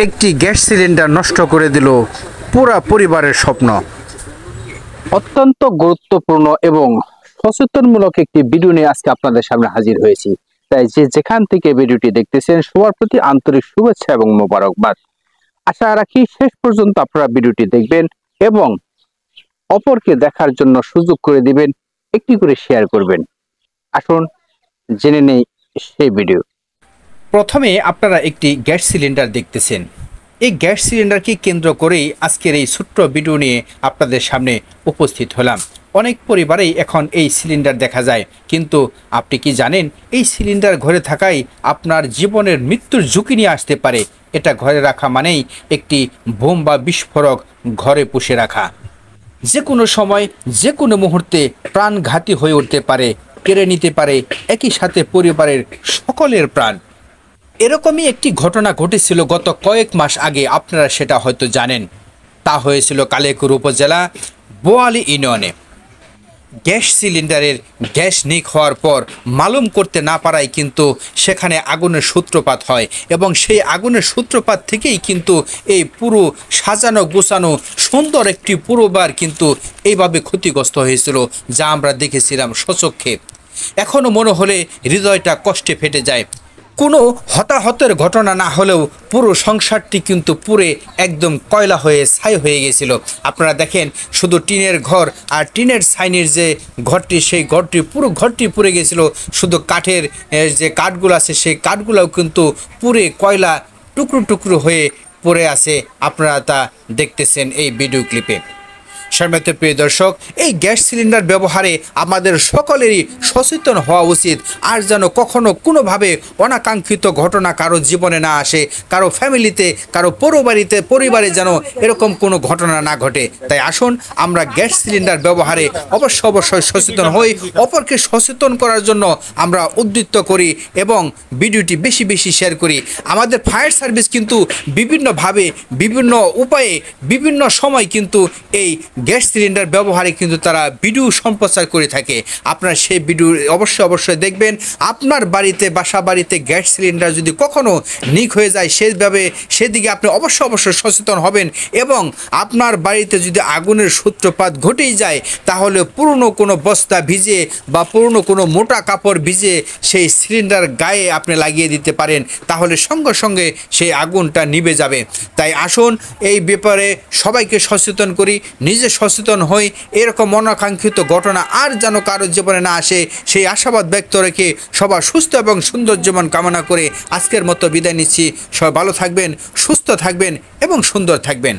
একটি gas cylinder নষ্ট করে দিল পুরা পরিবারের স্বপ্ন। অত্যন্ত গুরুত্বপূর্ণ এবং সচেতনমূলক একটি ভিডিও নিয়ে আজকে আপনাদের সামনে হাজির হয়েছি। তাই যেখান থেকে ভিডিওটি দেখতেছেন সবার প্রতি আন্তরিক শুভেচ্ছা এবং মোবারকবাদ। আশা রাখি শেষ পর্যন্ত আপনারা ভিডিওটি দেখবেন এবং অপরকে দেখার জন্য সুযোগ করে দিবেন, একটি করে শেয়ার করবেন। আসুন জেনে নেই সেই ভিডিও। প্রথমে আপনারা একটি গ্যাস সিলিন্ডার দেখতেছেন। এই গ্যাস সিলিন্ডারকে কেন্দ্র করেই আজকের এই ছোট্ট ভিডিও নিয়ে আপনাদের সামনে উপস্থিত হলাম। অনেক পরিবারেই এখন এই সিলিন্ডার দেখা যায়, কিন্তু আপনি কি জানেন এই সিলিন্ডার ঘরে থাকাই আপনার জীবনের মৃত্যুর ঝুঁকি নিয়ে আসতে পারে। এটা ঘরে রাখা মানেই একটি বোম বা বিস্ফোরক ঘরে পুষে রাখা। যে কোনো সময় যে কোনো মুহূর্তে প্রাণঘাতী হয়ে উঠতে পারে, কেড়ে নিতে পারে একই সাথে পরিবারের সকলের প্রাণ। এরকমই একটি ঘটনা ঘটেছিল গত কয়েক মাস আগে, আপনারা সেটা হয়তো জানেন। তা হয়েছিল কালিয়াকৈর উপজেলা বোয়ালি ইউনিয়নে। গ্যাস সিলিন্ডারের গ্যাস লিক হওয়ার পর মালুম করতে না পারায় কিন্তু সেখানে আগুনের সূত্রপাত হয় এবং সেই আগুনের সূত্রপাত থেকেই কিন্তু এই পুরো সাজানো গোছানো সুন্দর একটি পরিবার কিন্তু এইভাবে ক্ষতিগ্রস্ত হয়েছিল, যা আমরা দেখেছিলাম স্বচক্ষে। এখনও মনে হলে হৃদয়টা কষ্টে ফেটে যায়। কোনো হতাহতের ঘটনা না হলেও পুরো সংসারটি কিন্তু পুরে একদম কয়লা হয়ে ছাই হয়ে গেছিল। আপনারা দেখেন, শুধু টিনের ঘর আর টিনের ছাইনির যে ঘরটি, সেই ঘরটি পুরো ঘরটি পুড়ে গেছিল। শুধু কাঠের যে কাঠগুলো আছে সেই কাঠগুলোও কিন্তু পুরে কয়লা টুকরো টুকরো হয়ে পড়ে আছে। আপনারা তা দেখতেছেন এই ভিডিও ক্লিপে। সম্মানিত প্রিয় দর্শক, এই গ্যাস সিলিন্ডার ব্যবহারে আমাদের সকলেরই সচেতন হওয়া উচিত। আর যেন কখনো কোনোভাবে অনাকাঙ্ক্ষিত ঘটনা কারো জীবনে না আসে, কারো ফ্যামিলিতে, কারো পরিবারে যেন এরকম কোনো ঘটনা না ঘটে। তাই আসুন আমরা গ্যাস সিলিন্ডার ব্যবহারে অবশ্যই সচেতন হই। অপরকে সচেতন করার জন্য আমরা উদ্যুক্ত করি এবং ভিডিওটি বেশি বেশি শেয়ার করি। আমাদের ফায়ার সার্ভিস কিন্তু বিভিন্নভাবে, বিভিন্ন উপায়ে, বিভিন্ন সময় কিন্তু এই গ্যাস সিলিন্ডার ব্যবহারে কিন্তু তারা ভিডিও সম্প্রচার করে থাকে। আপনারা সেই ভিডিও অবশ্যই দেখবেন। আপনার বাড়িতে, বাসা বাড়িতে গ্যাস সিলিন্ডার যদি কখনো লিক হয়ে যায় সেদিকে আপনি অবশ্যই সচেতন হবেন এবং আপনার বাড়িতে যদি আগুনের সূত্রপাত ঘটেই যায় তাহলে পুরনো কোনো বস্তা ভিজে বা পুরনো কোনো মোটা কাপড় ভিজে সেই সিলিন্ডার গায়ে আপনি লাগিয়ে দিতে পারেন, তাহলে সঙ্গে সঙ্গে সেই আগুনটা নিভে যাবে। তাই আসুন এই ব্যাপারে সবাইকে সচেতন করি, নিজে সচেতন হই। এরকম অনাকাঙ্ক্ষিত ঘটনা আর যেন কারো জীবনে না আসে সেই আশাবাদ ব্যক্ত রেখে সবার সুস্থ এবং সুন্দর জীবন কামনা করে আজকের মতো বিদায় নিচ্ছি। সবাই ভালো থাকবেন, সুস্থ থাকবেন এবং সুন্দর থাকবেন।